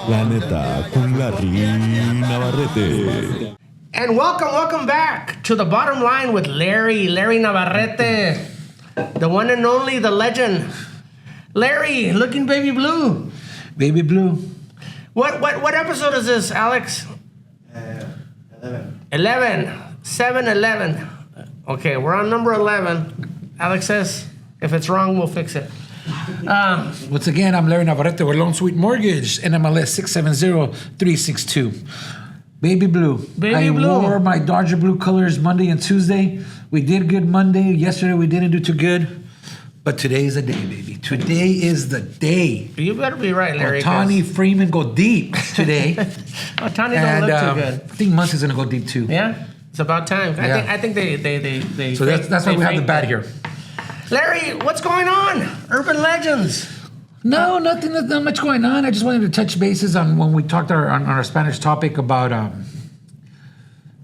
La neta con Larry Navarrete. And welcome back to the bottom line with Larry Navarrete, the one and only, the legend. Larry, looking baby blue. Baby blue. What episode is this, Alex? 11. 7-11. Okay, we're on number 11. Alex says, if it's wrong, we'll fix it. Once again, I'm Larry Navarrete with Lone Sweet Mortgage, NMLS 670362. Baby blue. I wore my Dodger blue colors Monday and Tuesday. We did good Monday. Yesterday, we didn't do too good. But today is the day, baby. Today is the day. You better be right, Larry. Ohtani Freeman go deep today. Ohtani don't look too good. I think Muncy's going to go deep too. Yeah? It's about time. Yeah. I think they So that's why we have the bat here. Larry, what's going on? Urban Legends. No, nothing. Not much going on. I just wanted to touch bases on when we talked on our Spanish topic about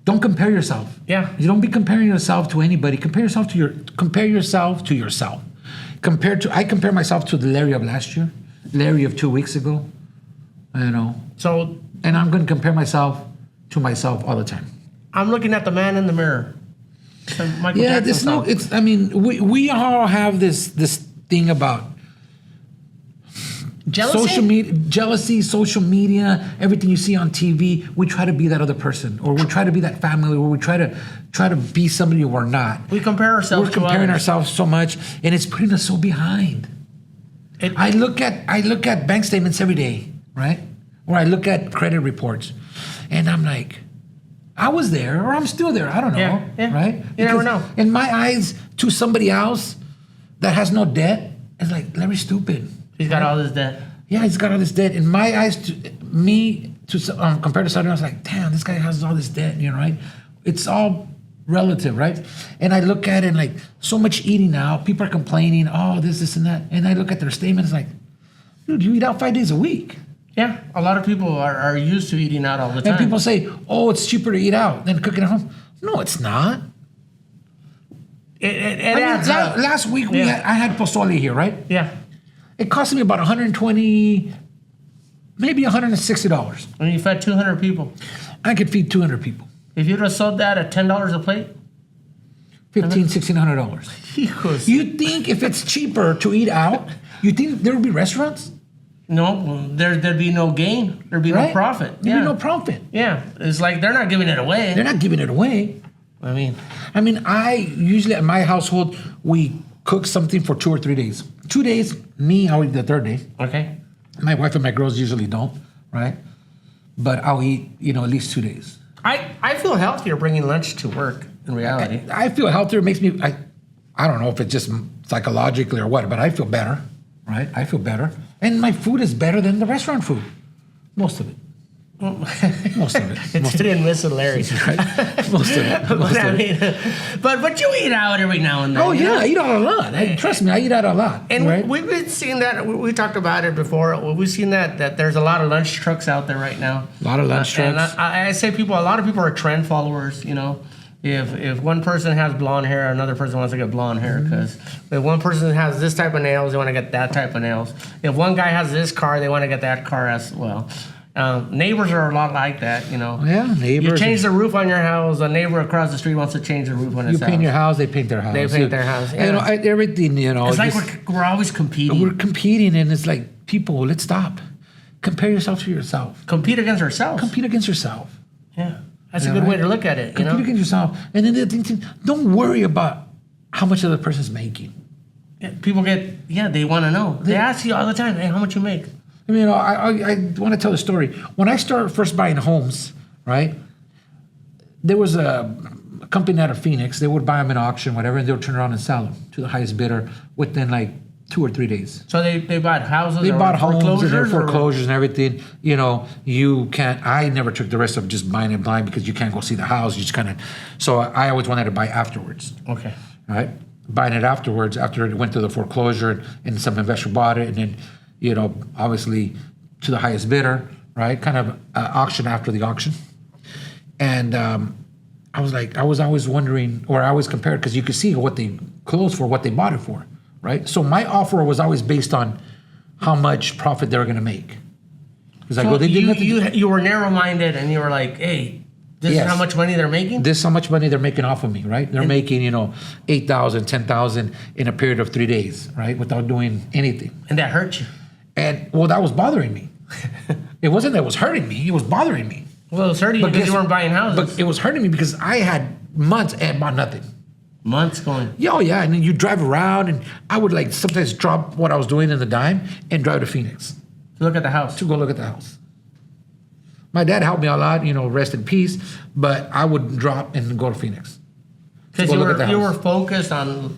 don't compare yourself. Yeah. You don't be comparing yourself to anybody. Compare yourself to yourself. I compare myself to the Larry of last year, Larry of 2 weeks ago. So, and I'm going to compare myself to myself all the time. I'm looking at the man in the mirror. We all have this thing about jealousy, social media, everything you see on TV. We try to be that other person, or we try to be that family, or we try to be somebody we're not. We compare ourselves. We're comparing ourselves so much, and it's putting us so behind. I look at bank statements every day, right? Or I look at credit reports, and I'm like, I was there, or I'm still there. I don't know, right? You never know. In my eyes, to somebody else that has no debt, it's like, Larry's stupid. He's got all this debt. Yeah, he's got all this debt. In my eyes, compared to somebody else, like, damn, this guy has all this debt, right? It's all relative, right? And I look at it and like, so much eating now. People are complaining, this, and that. And I look at their statements like, dude, you eat out 5 days a week. Yeah, a lot of people are used to eating out all the time. And people say, it's cheaper to eat out than cooking at home. No, it's not. Last week, I had pozole here, right? Yeah. It cost me about $120, maybe $160. And you fed 200 people. I could feed 200 people. If you'd have sold that at $10 a plate? $1,600. You think if it's cheaper to eat out, you think there would be restaurants? No, there'd be no gain. There'd be no profit. There'd be no profit. Yeah, it's like they're not giving it away. They're not giving it away. I mean, I usually at my household, we cook something for 2 or 3 days. 2 days, I'll eat the third day. Okay. My wife and my girls usually don't, right? But I'll eat, at least 2 days. I feel healthier bringing lunch to work in reality. I feel healthier. It makes me, I don't know if it's just psychologically or what, but I feel better, right? I feel better. And my food is better than the restaurant food. Most of it. It's hit and miss with Larry. Right? Most of it. But you eat out every now and then. Oh, yeah, I eat out a lot. Trust me, I eat out a lot. And right? we've been seeing that. We talked about it before. We've seen that there's a lot of lunch trucks out there right now. A lot of lunch trucks. And I say a lot of people are trend followers, If one person has blonde hair, another person wants to get blonde hair. Because if one person has this type of nails, they want to get that type of nails. If one guy has this car, they want to get that car as well. Neighbors are a lot like that, Yeah, neighbors. You change the roof on your house, a neighbor across the street wants to change the roof on his house. You paint your house, they paint their house. They paint their house, yeah. Everything, It's like we're always competing. We're competing, and it's like, people, let's stop. Compare yourself to yourself. Compete against ourselves. Compete against yourself. Yeah. That's a good way to look at it. Compete against yourself. And then the thing, don't worry about how much the other person's making. Yeah, people they want to know. They ask you all the time, hey, how much you make? I want to tell a story. When I started first buying homes, right, there was a company out of Phoenix. They would buy them in auction, whatever, and they would turn around and sell them to the highest bidder within like 2 or 3 days. So they bought houses. They bought homes and their foreclosures and everything. You can't. I never took the risk of just buying it blind because you can't go see the house. You just kind of. So I always wanted to buy afterwards. Okay. Right, buying it afterwards after it went through the foreclosure and some investor bought it, and then obviously to the highest bidder, right? Kind of auction after the auction. And I was always wondering, or I always compared, because you could see what they closed for, what they bought it for, right? So my offer was always based on how much profit they're going to make. Because I So go, they did nothing. you were narrow-minded, and you were like, hey, this is how much money they're making? This is how much money they're making off of me, right? They're making, $8,000, $10,000 in a period of 3 days, right? Without doing anything. And that hurt you. And, well, that was bothering me. It wasn't that it was hurting me. It was bothering me. Well, it was hurting you because you weren't buying houses. But it was hurting me because I had months and bought nothing. Months going. Yeah, oh yeah, and then you drive around, and I would like sometimes drop what I was doing in the dime and drive to Phoenix Look at the house. to go look at the house. My dad helped me a lot, rest in peace, but I would drop and go to Phoenix. Because you were focused on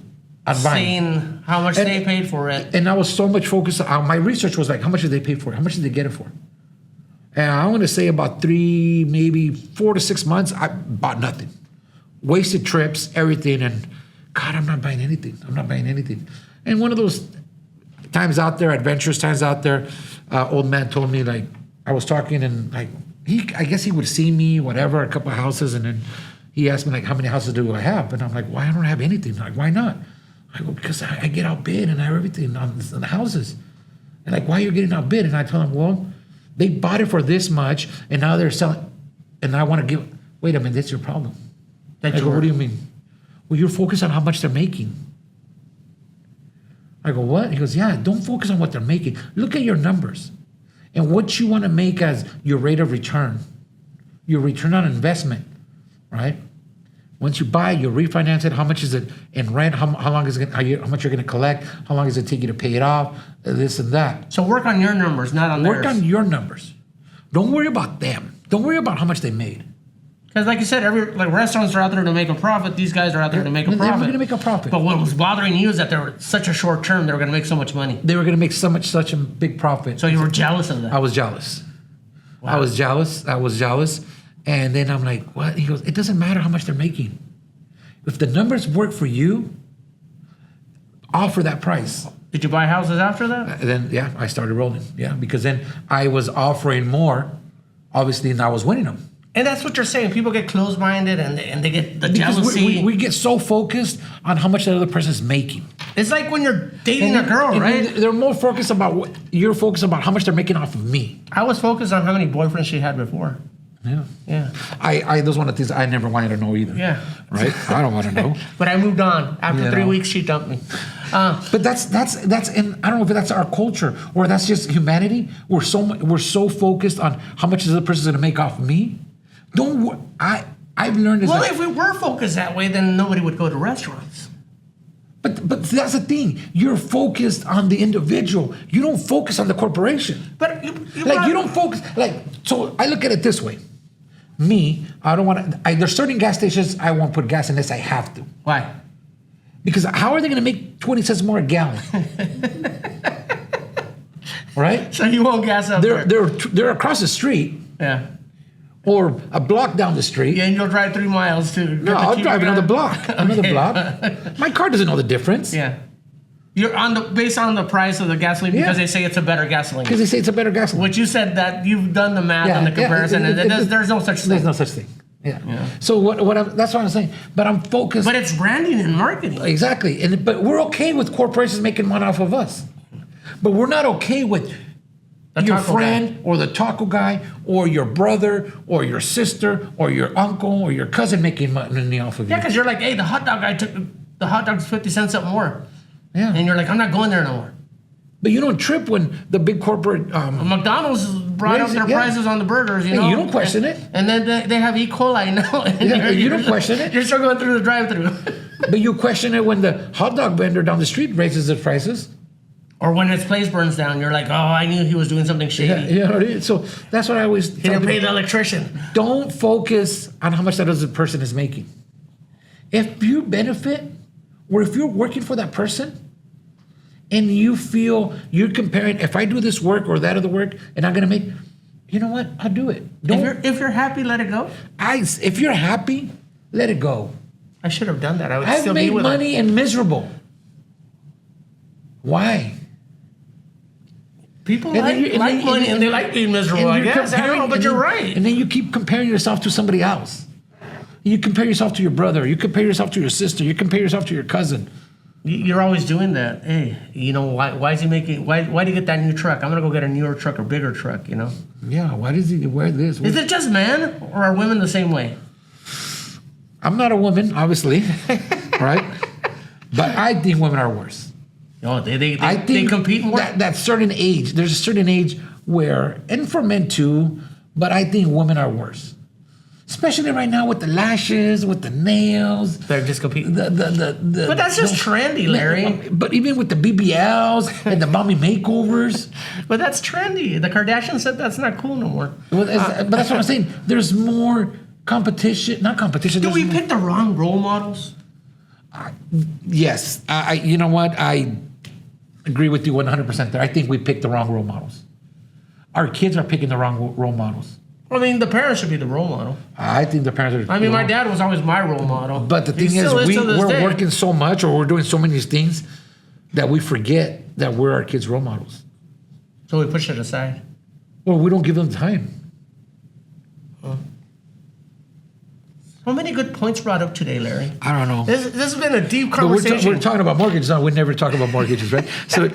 seeing how much they paid for it. And I was so much focused on, my research was like, how much did they pay for it? How much did they get it for? And I want to say about 3, maybe 4 to 6 months, I bought nothing. Wasted trips, everything, and God, I'm not buying anything. I'm not buying anything. And one of those times out there, adventurous times out there, old man told me, like, I was talking and like, I guess he would see me, whatever, a couple of houses, and then he asked me like, how many houses do I have? And I'm like, well, I don't have anything. Like, why not? I go, because I get outbid and I have everything on the houses. And like, why are you getting outbid? And I told him, well, they bought it for this much and now they're selling, and I want to give, wait a minute, that's your problem. I go, what do you mean? Well, you're focused on how much they're making. I go, what? He goes, yeah, don't focus on what they're making. Look at your numbers and what you want to make as your rate of return, your return on investment, right? Once you buy, you refinance it. How much is it in rent? How long is it? How much you're going to collect? How long does it take you to pay it off? This and that. So work on your numbers, not on theirs. Work on your numbers. Don't worry about them. Don't worry about how much they made. Because like you said, restaurants are out there to make a profit. These guys are out there to make a profit. They're going to make a profit. But what was bothering you is that they were such a short term. They were going to make so much money. They were going to make such a big profit. So you were jealous of that. I was jealous. Wow. I was jealous. And then I'm like, what? He goes, it doesn't matter how much they're making. If the numbers work for you, offer that price. Did you buy houses after that? Then, yeah, I started rolling. Yeah, because then I was offering more, obviously, and I was winning them. And that's what you're saying. People get closed-minded and they get the Because jealousy. we get so focused on how much the other person is making. It's like when you're dating a girl, right? They're more focused about what you're focused about, how much they're making off of me. I was focused on how many boyfriends she had before. Yeah. Yeah. I those one of the things I never wanted to know either. Yeah. Right? I don't want to know. But I moved on. After 3 weeks, she dumped me. But that's and I don't know if that's our culture or that's just humanity. We're so focused on how much is the other person's going to make off of me. I've learned. Well, if we were focused that way, then nobody would go to restaurants. But that's the thing. You're focused on the individual. You don't focus on the corporation. But you don't focus. So I look at it this way. Me, I don't want to. There's certain gas stations I won't put gas unless I have to. Why? Because how are they going to make 20 cents more a gallon? Right? So you won't gas up there. They're across the street. Yeah. Or a block down the street. Yeah, and you'll drive 3 miles to. No, I'll drive another block. Another block. My car doesn't know the difference. Yeah. You're based on the price of the gasoline because they say it's a better gasoline. Because they say it's a better gasoline. Which you said that you've done the math and the comparison, and there's no such thing. There's no such thing. Yeah. So that's what I'm saying. But I'm focused. But it's branding and marketing. Exactly. But we're okay with corporations making money off of us. But we're not okay with your friend or the taco guy or your brother or your sister or your uncle or your cousin making money off of you. Yeah, because you're like, hey, the hot dog guy took the hot dog's 50 cents up more. Yeah. And you're like, I'm not going there no more. But you don't trip when the big corporate... McDonald's brought up their prices on the burgers, you know? You don't question it. And then they have E. coli now. You don't question it. You're still going through the drive-thru. But you question it when the hot dog vendor down the street raises their prices. Or when his place burns down, you're like, oh, I knew he was doing something shady. Yeah, so that's what I always... He didn't pay the electrician. Don't focus on how much that other person is making. If you benefit, or if you're working for that person, and you feel you're comparing, if I do this work or that other work, and I'm going to make, you know what? I'll do it. If you're happy, let it go. If you're happy, let it go. I should have done that. I would still be I've made with money and miserable. Why? People like money and they like being miserable, I guess. I don't know, but you're right. And then you keep comparing yourself to somebody else. You compare yourself to your brother. You compare yourself to your sister. You compare yourself to your cousin. You're always doing that. Hey, why is he making? Why do you get that new truck? I'm gonna go get a newer truck or bigger truck. Yeah. Why does he wear this? Is it just men, or are women the same way? I'm not a woman, obviously, right? But I think women are worse. Oh, they compete more. That certain age, there's a certain age where, and for men too, but I think women are worse. Especially right now with the lashes, with the nails. They're just competing. But that's just trendy, Larry. But even with the BBLs and the mommy makeovers. But that's trendy. The Kardashians said that's not cool no more. But that's what I'm saying. There's more competition. Not competition. Do we pick the wrong role models? Yes. You know what? I agree with you 100% there. I think we picked the wrong role models. Our kids are picking the wrong role models. I mean, the parents should be the role model. I think the parents are. I mean, my dad was always my role model. But the thing is, we're working so much, or we're doing so many things that we forget that we're our kids' role models. So we push it aside. Well, we don't give them time. How many good points brought up today, Larry? I don't know. This has been a deep conversation. We're talking about mortgages. We never talk about mortgages, right? So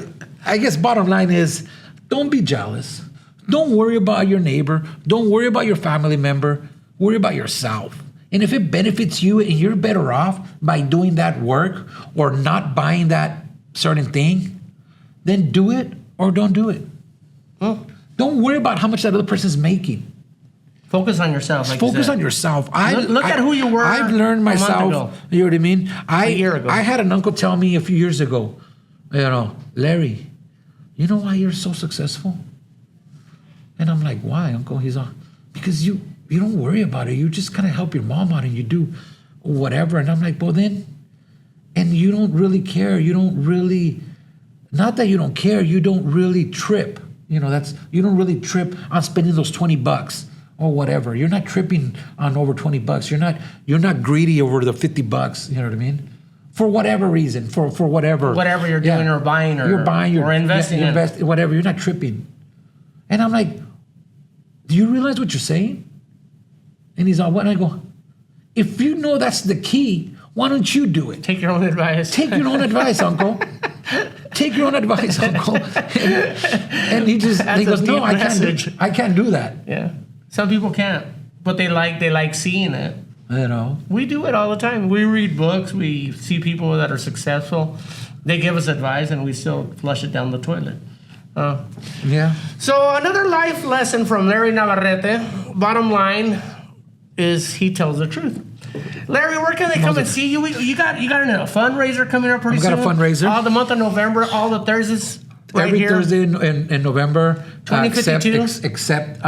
I guess bottom line is, don't be jealous. Don't worry about your neighbor. Don't worry about your family member. Worry about yourself. And if it benefits you and you're better off by doing that work or not buying that certain thing, then do it or don't do it. Don't worry about how much that other person's making. Focus on yourself. Focus on yourself. Look at who you were. I've learned myself. You know what I mean? A year ago. I had an uncle tell me a few years ago, Larry, you know why you're so successful? And I'm like, why, Uncle? He's all, because you don't worry about it. You just kind of help your mom out and you do whatever. And I'm like, well then, and you don't really care. You don't really, not that you don't care, you don't really trip. You don't really trip on spending those $20 or whatever. You're not tripping on over $20. You're not greedy over the $50. You know what I mean? For whatever reason, for whatever. Whatever you're doing or buying or investing in. Whatever, you're not tripping. And I'm like, do you realize what you're saying? And he's all, what? And I go, if you know that's the key, why don't you do it? Take your own advice. Take your own advice, Uncle. Take your own advice, Uncle. And he goes, no, I can't do that. Yeah. Some people can't, but they like seeing it. We do it all the time. We read books. We see people that are successful. They give us advice, and we still flush it down the toilet. Yeah. So another life lesson from Larry Navarrete. Bottom line is he tells the truth. Larry, where can they come and see you? You got a fundraiser coming up pretty soon. I've got a fundraiser. All the month of November, all the Thursdays. Every Thursday in November, 2052? except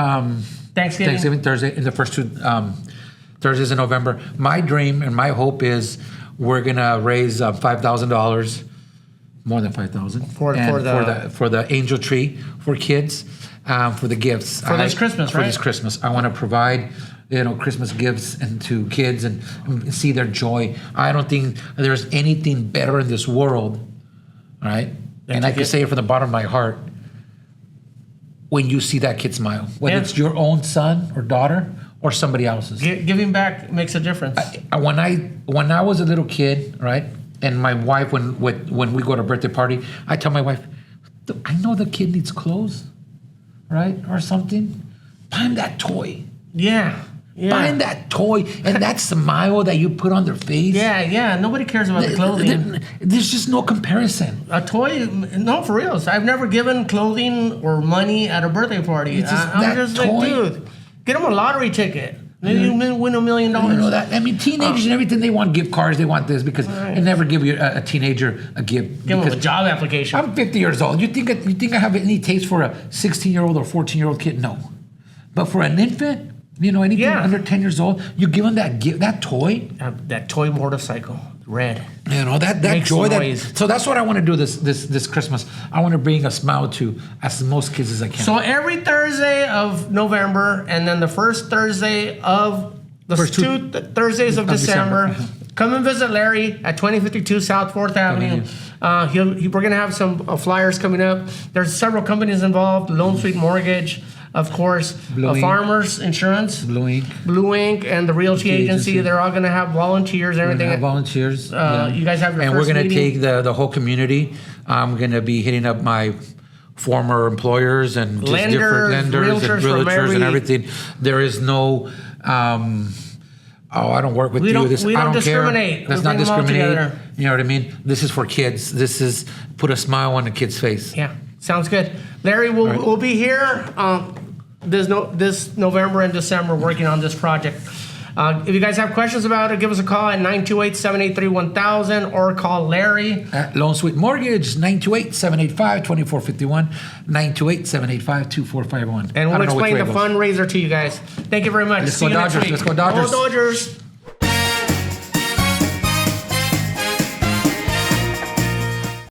Thanksgiving Thursday, in the first two Thursdays in November. My dream and my hope is we're gonna raise $5,000. More than 5,000 for the angel tree for kids, for the gifts for this Christmas. For this Christmas, I want to provide Christmas gifts to kids and see their joy. I don't think there's anything better in this world, right? And I can say it from the bottom of my heart. When you see that kid smile, whether it's your own son or daughter or somebody else's, giving back makes a difference. When I was a little kid, right? And my wife, when we go to a birthday party, I tell my wife, I know the kid needs clothes, right? Or something. Buy him that toy. Yeah. Buy him that toy and that smile that you put on their face. Yeah. Nobody cares about the clothing. There's just no comparison. A toy, no, for real. I've never given clothing or money at a birthday party. I'm just toy. Like, dude, get them a lottery ticket. Maybe you win $1 million. You know that? I mean, teenagers and everything, they want gift cards. They want this because they never give you a teenager a gift. Give them a job application. I'm 50 years old. You think I have any taste for a 16-year-old or 14-year-old kid? No. But for an infant, anything under 10 years old, you give them that gift, that toy. That toy motorcycle, red. That joy. So that's what I want to do this Christmas. I want to bring a smile to as most kids as I can. So every Thursday of November, and then the first Thursday of two Thursdays of December, come and visit Larry at 2052 South 4th Avenue. We're going to have some flyers coming up. There's several companies involved. Lone Sweet Mortgage, of course, Farmers Insurance, Blue Ink, and the Realty Agency. They're all going to have volunteers and everything. Volunteers. You guys have your and first we're going to meeting. take the whole community. I'm going to be hitting up my former employers and just different lenders and realtors and everything. There is no, I don't work with you. We don't discriminate. Let's not discriminate. You know what I mean? This is for kids. This is put a smile on a kid's face. Yeah, sounds good. Larry, we'll be here this November and December working on this project. If you guys have questions about it, give us a call at 928-783-1000 or call Larry. At Lone Sweet Mortgage, 928-785-2451, 928-785-2451. And we'll explain the fundraiser to you guys. Thank you very much. Let's go Dodgers. Let's go Dodgers. Go Dodgers.